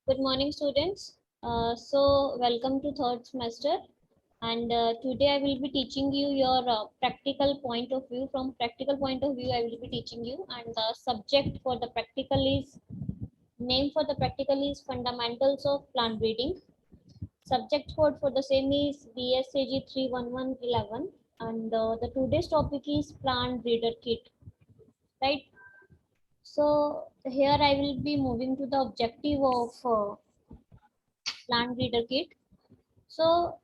Good morning, students. Welcome to third semester. And today I will be teaching you your practical point of view. From practical point of view, I will be teaching you. And the subject for the practical is name for the practical is fundamentals of plant breeding. Subject code for the same is BSAG 31111. And the today's topic is plant breeder kit. Right. So here I will be moving to the objective of plant breeder kit. So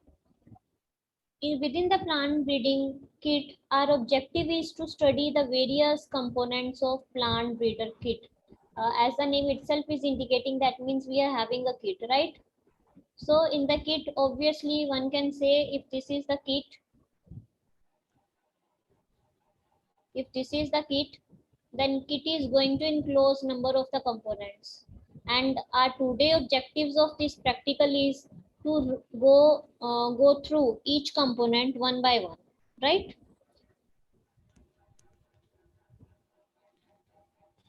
within the plant breeding kit, our objective is to study the various components of plant breeder kit. As the name itself is indicating, that means we are having a kit, right? So in the kit, obviously one can say if this is the kit, then kit is going to enclose number of the components. And our today objectives of this practical is to go through each component one by one, right?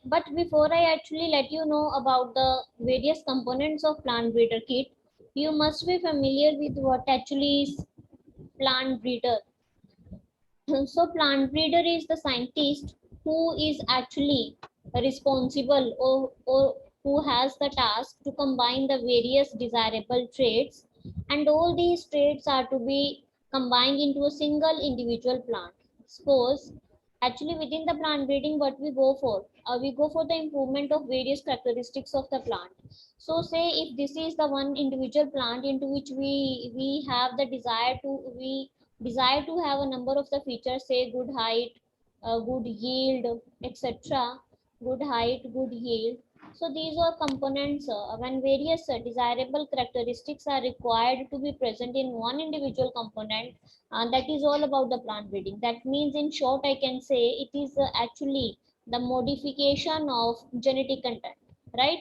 But before I actually let you know about the various components of plant breeder kit, you must be familiar with what actually is plant breeder. So plant breeder is the scientist who is actually responsible or who has the task to combine the various desirable traits, and all these traits are to be combined into a single individual plant. Suppose actually within the plant breeding, what we go for the improvement of various characteristics of the plant. So say if this is the one individual plant into which we have the desire to have a number of the features, say good height, good yield, etc. Good height, good yield. So these are components when various desirable characteristics are required to be present in one individual component. That is all about the plant breeding. That means, in short, I can say it is actually the modification of genetic content, right?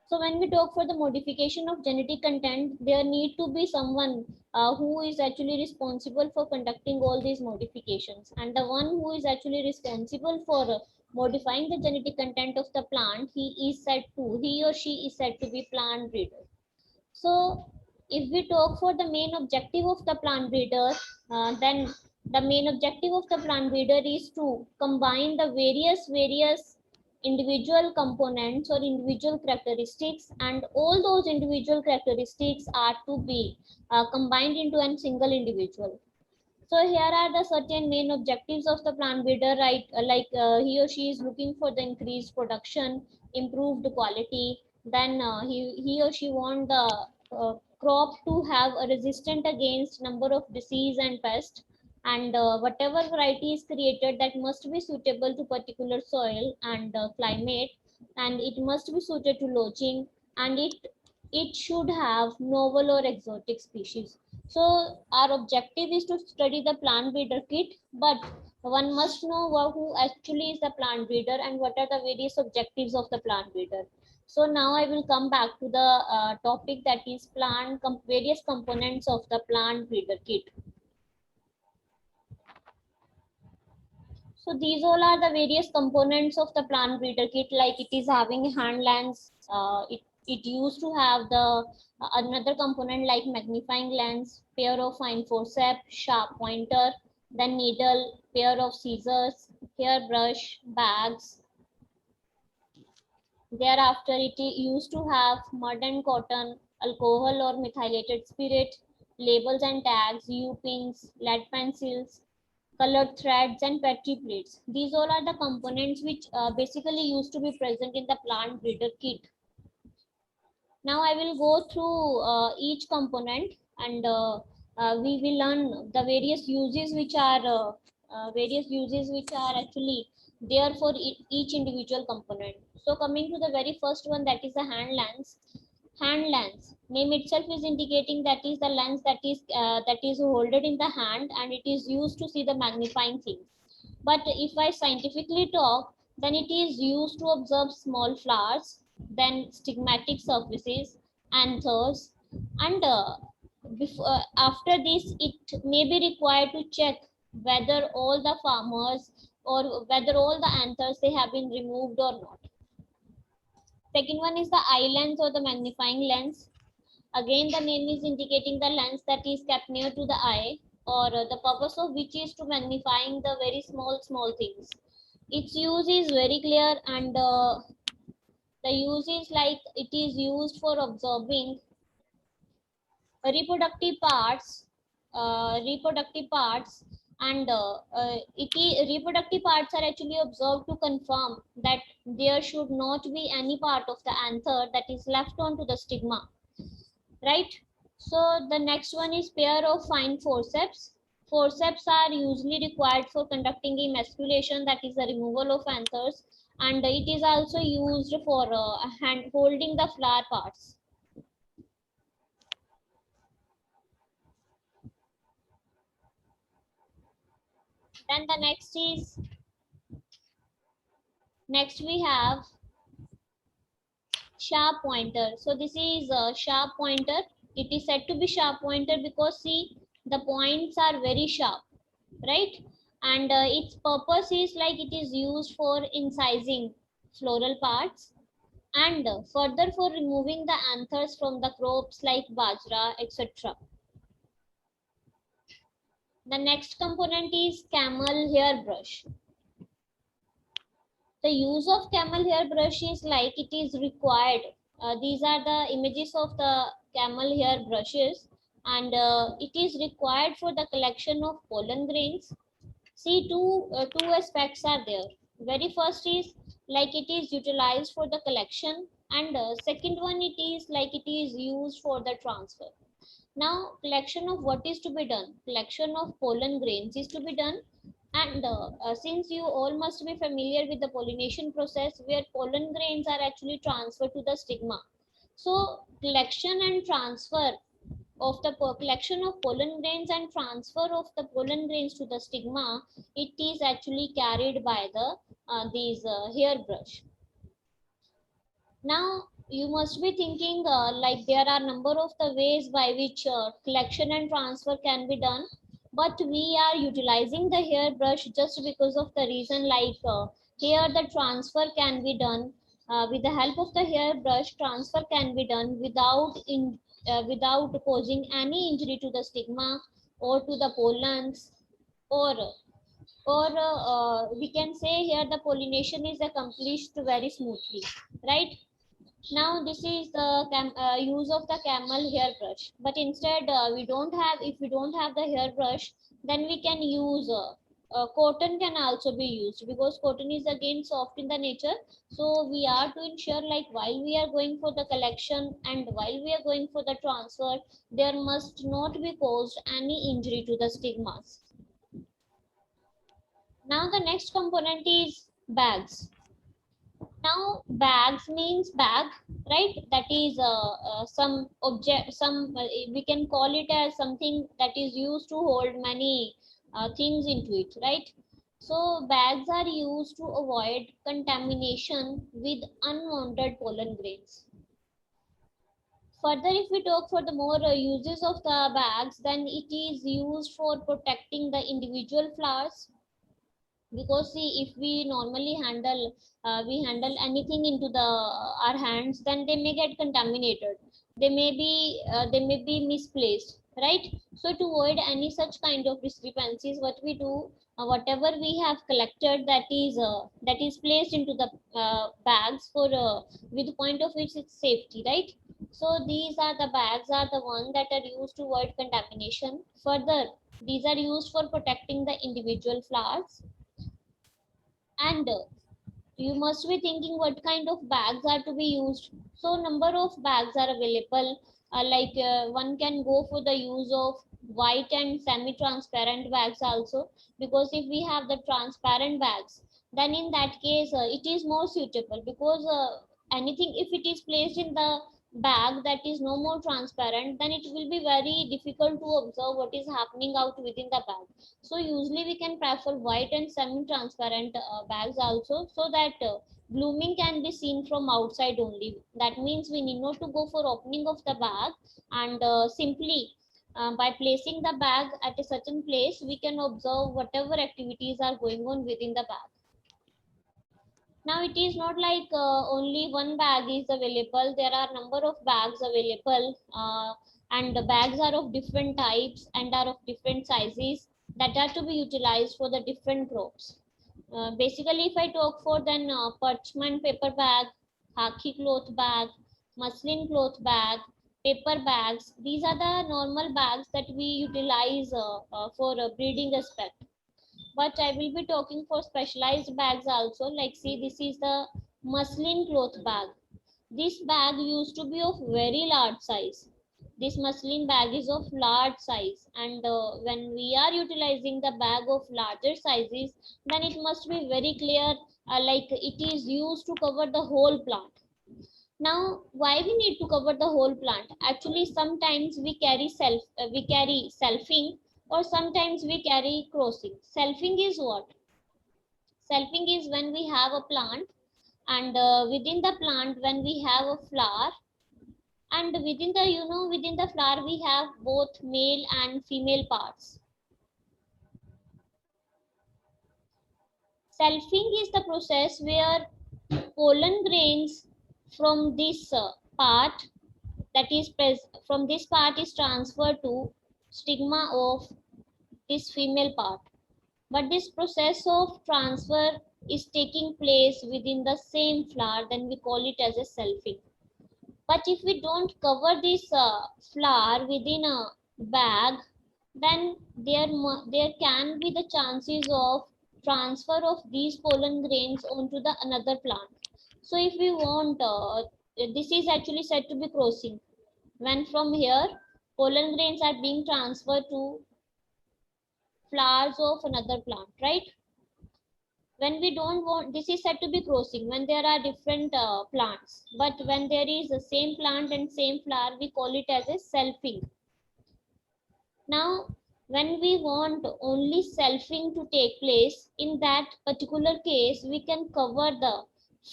So when we talk for the modification of genetic content, there need to be someone who is actually responsible for conducting all these modifications. And the one who is actually responsible for modifying the genetic content of the plant, he or she is said to be plant breeder. So if we talk for the main objective of the plant breeder, then the main objective of the plant breeder is to combine the various individual components or individual characteristics, and all those individual characteristics are to be combined into a single individual. So here are the certain main objectives of the plant breeder, right? He or she is looking for the increased production, improved quality. Then he or she want the crop to have a resistant against number of disease and pest. And whatever variety is created, that must be suitable to particular soil and climate, and it must be suited to lodging, and it should have novel or exotic species. So our objective is to study the plant breeder kit, but one must know who actually is the plant breeder and what are the various objectives of the plant breeder. So now I will come back to the topic, that is various components of the plant breeder kit. So these all are the various components of the plant breeder kit. Like it is having hand lens. It used to have the another component like magnifying lens, pair of fine forceps, sharp pointer, then needle, pair of scissors, hairbrush, bags. Thereafter, used to have mud and cotton, alcohol or methylated spirit, labels and tags, U-pins, lead pencils, colored threads, and petri plates. These all are the components which basically used to be present in the plant breeder kit. Now I will go through each component, and we will learn the various uses which are actually there for each individual component. So coming to the very first one, that is the hand lens. Hand lens, name itself is indicating that is the lens that is holded in the hand, and it is used to see the magnifying things. But if I scientifically talk, then it is used to observe small flowers, then stigmatic surfaces, anthers, and after this, it may be required to check whether all the farmers or whether all the anthers they have been removed or not. Second one is the eye lens or the magnifying lens. Again, the name is indicating the lens that is kept near to the eye, or the purpose of which is to magnifying the very small things. Its use is very clear, and the use is like it is used for observing reproductive parts, reproductive parts, and reproductive parts are actually observed to confirm that there should not be any part of the anther that is left onto the stigma, right? So the next one is pair of fine forceps. Forceps are usually required for conducting emasculation, that is the removal of anthers, and it is also used for hand holding the flower parts. Then the next we have sharp pointer. So this is a sharp pointer. It is said to be sharp pointer because see the points are very sharp, right? And its purpose is like it is used for incising floral parts, and further for removing the anthers from the crops like bajra, etc. The next component is camel hair brush. The use of camel hair brush is like it is required. These are the images of the camel hair brushes, and it is required for the collection of pollen grains. See, two aspects are there. Very first is like it is utilized for the collection, and second one it is like it is used for the transfer. Now, collection of what is to be done? Collection of pollen grains is to be done, and since you all must be familiar with the pollination process, where pollen grains are actually transferred to the stigma. So, collection and transfer of the collection of pollen grains and transfer of the pollen grains to the stigma, it is actually carried by the these hairbrush. Now you must be thinking like there are number of the ways by which collection and transfer can be done, but we are utilizing the hairbrush just because of the reason like here the transfer can be done with the help of the hairbrush. Transfer can be done without causing any injury to the stigma or to the pollens, or we can say here the pollination is accomplished very smoothly, right? Now this is the use of the camel hairbrush, but instead if we don't have the hairbrush, then we can use cotton can also be used, because cotton is again soft in the nature. So we are to ensure like while we are going for the collection and while we are going for the transfer, there must not be caused any injury to the stigmas. Now the next component is bags. Now bags means bag, right? That is some object, we can call it as something that is used to hold many things into it, right? So bags are used to avoid contamination with unwanted pollen grains. Further, if we talk for the more uses of the bags, then it is used for protecting the individual flowers, because see if we normally handle anything into the our hands, then they may get contaminated, they may be misplaced, right? So to avoid any such kind of discrepancies, what we do, whatever we have collected, that is placed into the bags for with the point of which it's safety, right? So these are the bags are the ones that are used to avoid contamination. Further, these are used for protecting the individual flowers, and you must be thinking what kind of bags are to be used. So number of bags are available, one can go for the use of white and semi transparent bags also, because if we have the transparent bags, then in that case it is more suitable, because anything if it is placed in the bag that is no more transparent, then it will be very difficult to observe what is happening out within the bag. So usually we can prefer white and semi-transparent bags also, so that blooming can be seen from outside only. That means we need not to go for opening of the bag, and simply by placing the bag at a certain place, we can observe whatever activities are going on within the bag. Now it is not like only one bag is available. There are number of bags available, and the bags are of different types and are of different sizes that are to be utilized for the different crops. Basically, if I talk for then parchment paper bag, khaki cloth bag, muslin cloth bag, paper bags. These are the normal bags that we utilize for breeding aspect. But I will be talking for specialized bags also. Like, see, this is the muslin cloth bag. This bag used to be of very large size. This muslin bag is of large size, and when we are utilizing the bag of larger sizes, then it must be very clear, like it is used to cover the whole plant. Now, why we need to cover the whole plant? Actually, sometimes we carry selfing, or sometimes we carry crossing. Selfing is what? Selfing is when we have a plant, and within the plant, when we have a flower, and within the, within the flower, we have both male and female parts. Selfing is the process where pollen grains from this part, that is from this part, is transferred to stigma of this female part. But this process of transfer is taking place within the same flower, then we call it as a selfing. But if we don't cover this flower within a bag, then there can be the chances of transfer of these pollen grains onto the another plant. So if we want, this is actually said to be crossing, when from here pollen grains are being transferred to flowers of another plant, right? When we don't want, this is said to be crossing when there are different plants. But when there is the same plant and same flower, we call it as a selfing. Now, when we want only selfing to take place, in that particular case, we can cover the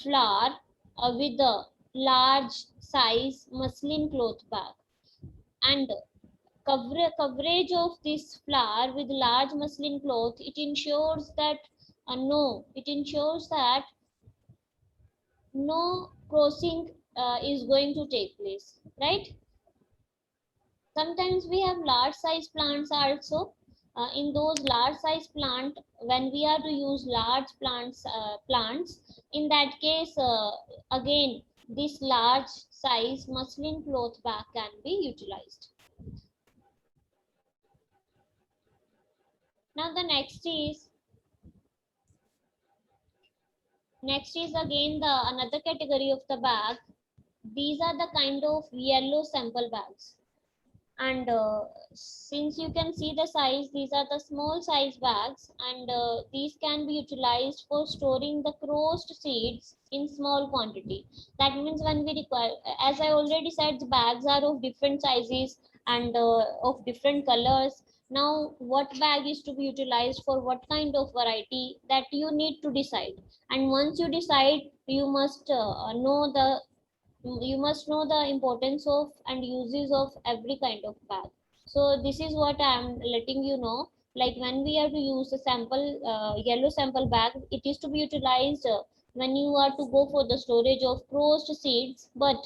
flower with a large size muslin cloth bag. And coverage of this flower with large muslin cloth, it ensures that no crossing is going to take place, right? Sometimes we have large size plants also. In those large size plant, when we are to use large plants, in that case, again, this large size muslin cloth bag can be utilized. Now the next is again the another category of the bag. These are the kind of yellow sample bags. And since you can see the size, these are the small size bags, and these can be utilized for storing the crossed seeds in small quantity. That means when we require, as I already said, the bags are of different sizes and of different colors. Now, what bag is to be utilized for what kind of variety, that you need to decide. And once you decide, you must know the importance of and uses of every kind of bag. So this is what I am letting you know. Like, when we are to use a sample yellow sample bag, it is to be utilized when you are to go for the storage of crossed seeds, but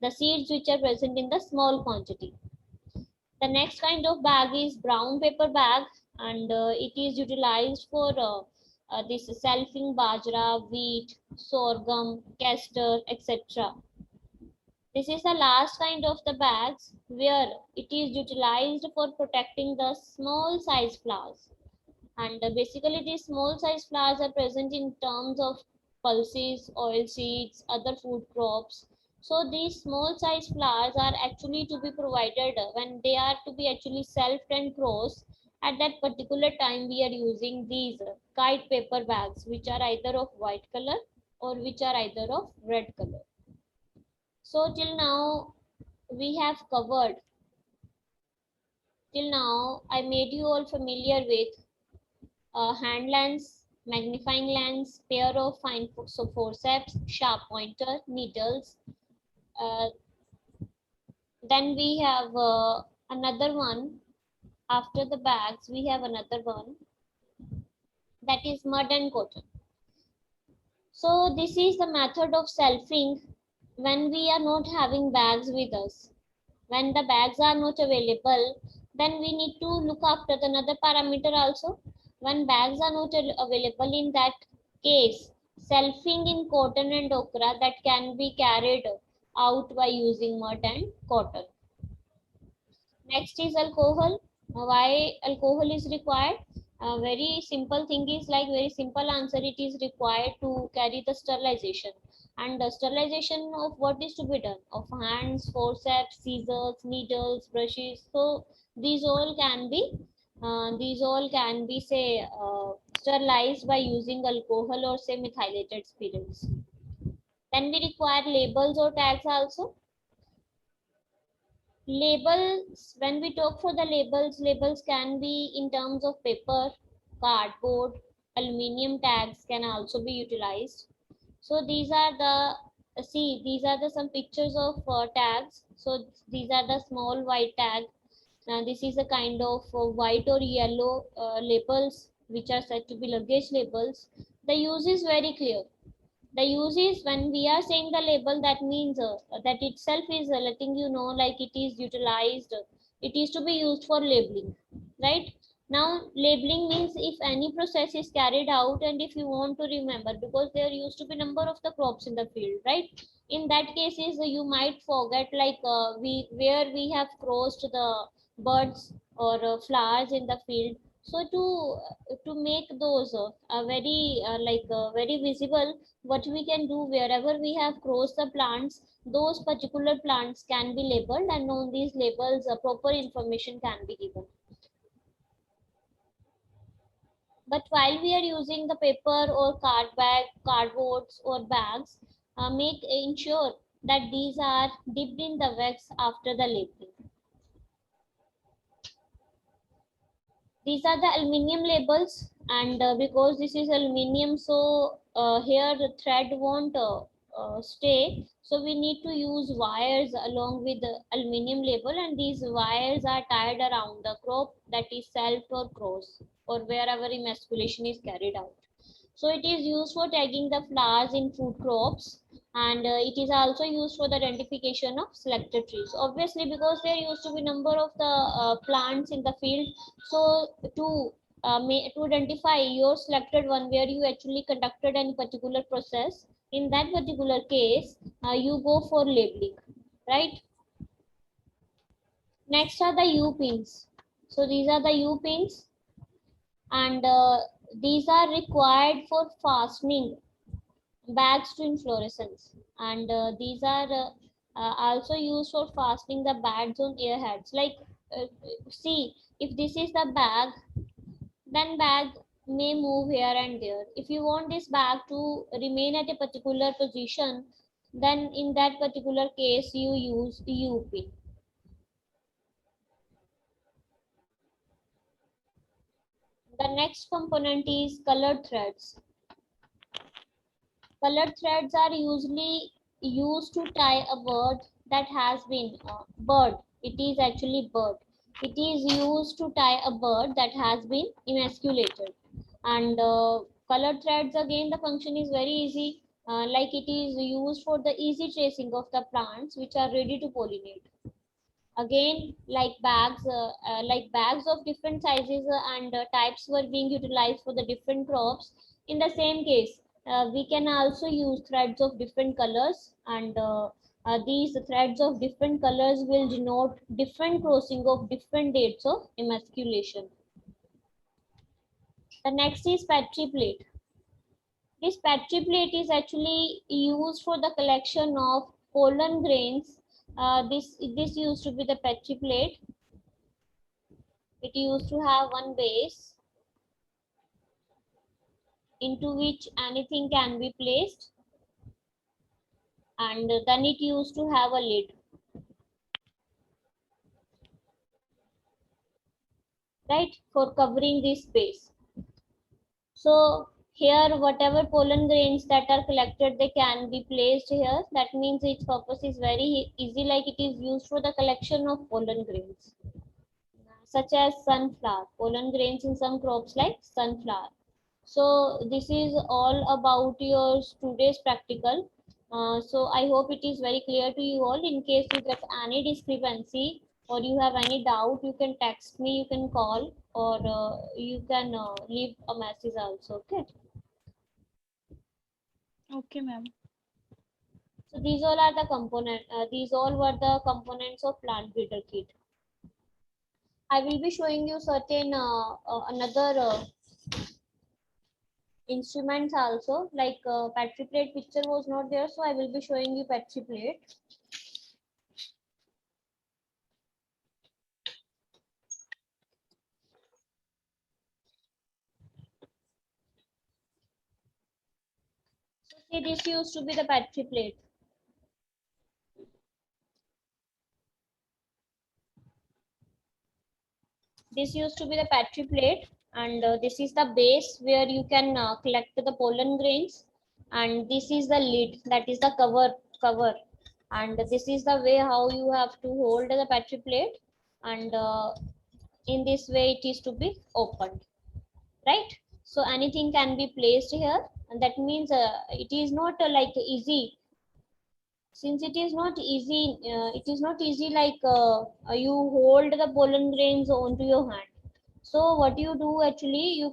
the seeds which are present in the small quantity. The next kind of bag is brown paper bag, and it is utilized for this selfing bajra, wheat, sorghum, castor, etc. This is the last kind of the bags where it is utilized for protecting the small size flowers. And basically these small size flowers are present in terms of pulses, oil seeds, other food crops. So these small size flowers are actually to be provided when they are to be actually selfed and crossed. At that particular time, we are using these kite paper bags, which are either of white color or which are either of red color. So till now I made you all familiar with hand lens, magnifying lens, pair of forceps, sharp pointer, needles. Uh, then we have another one. After the bags, we have another one, that is mud and cotton. So this is the method of selfing when we are not having bags with us. When the bags are not available, then we need to look after the another parameter also. When bags are not available, in that case, selfing in cotton and okra that can be carried out by using mud and cotton. Next is alcohol. Why alcohol is required? A very simple thing is like very simple answer. It is required to carry the sterilization. And the sterilization of what is to be done? Of hands, forceps, scissors, needles, brushes. So these all can be say sterilized by using alcohol or say methylated spirits. Then we require labels or tags also. Labels, when we talk for the labels can be in terms of paper, cardboard, aluminum tags can also be utilized. So these are the these are the some pictures of tags. So these are the small white tag. Now this is a kind of white or yellow labels which are said to be luggage labels. The use is very clear. The use is when we are saying the label, that means that itself is letting you know like it is utilized, it is to be used for labeling, right? Now labeling means if any process is carried out and if you want to remember, because there used to be number of the crops in the field, right? In that cases you might forget like we where we have crossed the birds or flowers in the field. So to make those very visible, what we can do, wherever we have crossed the plants, those particular plants can be labeled, and on these labels proper information can be given. But while we are using the paper or cardboards or bags, make ensure that these are dipped in the wax after the labeling. These are the aluminium labels, and because this is aluminium, so here the thread won't stay, so we need to use wires along with the aluminium label, and these wires are tied around the crop, that is self or cross, or wherever emasculation is carried out. So it is used for tagging the flowers in food crops, and it is also used for the identification of selected trees. Obviously, because there used to be number of the plants in the field, so to identify your selected one where you actually conducted any particular process, in that particular case, you go for labeling, right? Next are the U pins. So these are the U pins, and these are required for fastening bags to inflorescence, and these are also used for fastening the bags on airheads, like uh, see, if this is the bag, then bag may move here and there. If you want this bag to remain at a particular position, then in that particular case you use the U-pin. The next component is colored threads. Colored threads are usually used to tie a bird that has been bird. It is actually bird. It is used to tie a bird that has been emasculated. And colored threads, again, the function is very easy. Like it is used for the easy tracing of the plants which are ready to pollinate. Again, like bags of different sizes and types were being utilized for the different crops. In the same case, we can also use threads of different colors, and these threads of different colors will denote different crossing of different dates of emasculation. The next is Petri plate. This Petri plate is actually used for the collection of pollen grains. This used to be the Petri plate. It used to have one base into which anything can be placed, and then it used to have a lid, right, for covering this space. So here whatever pollen grains that are collected, they can be placed here. That means its purpose is very easy, like it is used for the collection of pollen grains, such as sunflower, pollen grains in some crops like sunflower. So this is all about your today's practical. So I hope it is very clear to you all. In case you get any discrepancy or you have any doubt, you can text me, you can call, or you can leave a message also. Okay. Okay, ma'am. So these all are the component. These all were the components of plant breeder kit. I will be showing you certain another instruments also, like Petri plate picture was not there, so I will be showing you Petri plate. So see, this used to be the Petri plate. This used to be the Petri plate, and this is the base where you can collect the pollen grains, and this is the lid, that is the cover, and this is the way how you have to hold the Petri plate, and in this way it is to be opened, right? So anything can be placed here, and that means it is not like easy. Since it is not easy like you hold the pollen grains onto your hand. So what you do actually, you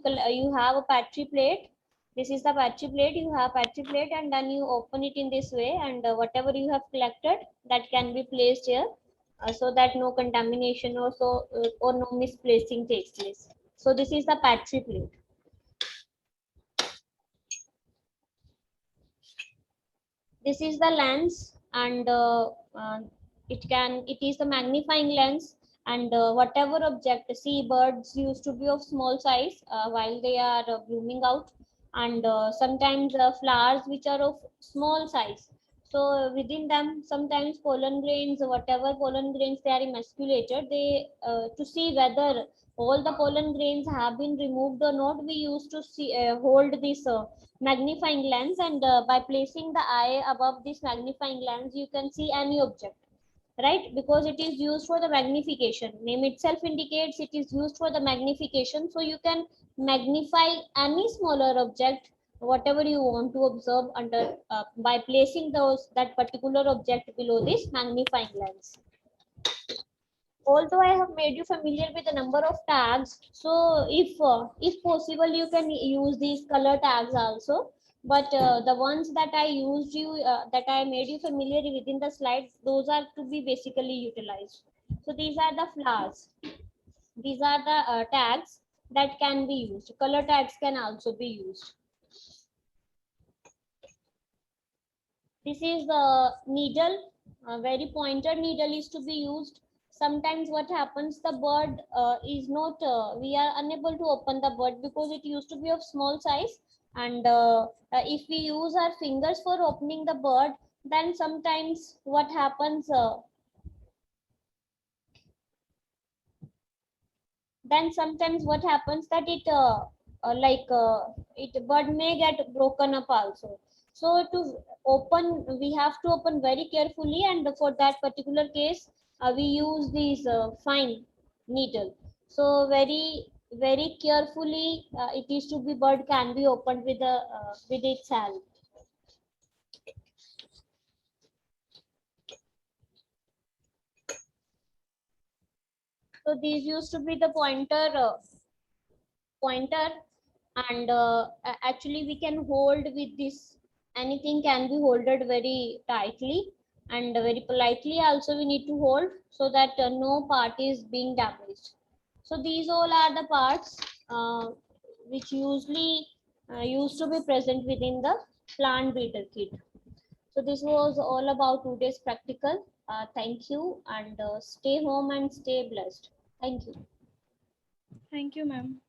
have a Petri plate. This is the Petri plate. You have Petri plate, and then you open it in this way, and whatever you have collected, that can be placed here, so that no contamination or no misplacing takes place. So this is the Petri plate. This is the lens, and it is the magnifying lens, and whatever object, see, birds used to be of small size while they are blooming out, and sometimes flowers which are of small size. So within them, sometimes pollen grains, whatever pollen grains they are emasculated, they to see whether all the pollen grains have been removed or not, we used to see hold this magnifying lens, and by placing the eye above this magnifying lens, you can see any object, right? Because it is used for the magnification. Name itself indicates it is used for the magnification, so you can magnify any smaller object, whatever you want to observe under by placing that particular object below this magnifying lens. Although I have made you familiar with the number of tags, so if possible, you can use these color tags also. But the ones that that I made you familiar within the slides, those are to be basically utilized. So these are the flowers. These are the tags that can be used. Color tags can also be used. This is the needle. A very pointed needle is to be used. Sometimes what happens, the bird is not, we are unable to open the bird because it used to be of small size. And if we use our fingers for opening the bird, then sometimes what happens, that it bird may get broken up also. So to open, we have to open very carefully, and for that particular case, we use these fine needle. So very carefully, it is to be bird can be opened with its hand. So these used to be the pointer, and actually we can hold with this, anything can be holded very tightly, and very politely also we need to hold, so that no part is being damaged. So these all are the parts which usually used to be present within the plant breeder kit. So this was all about today's practical. Thank you, and stay home and stay blessed. Thank you. Thank you, ma'am.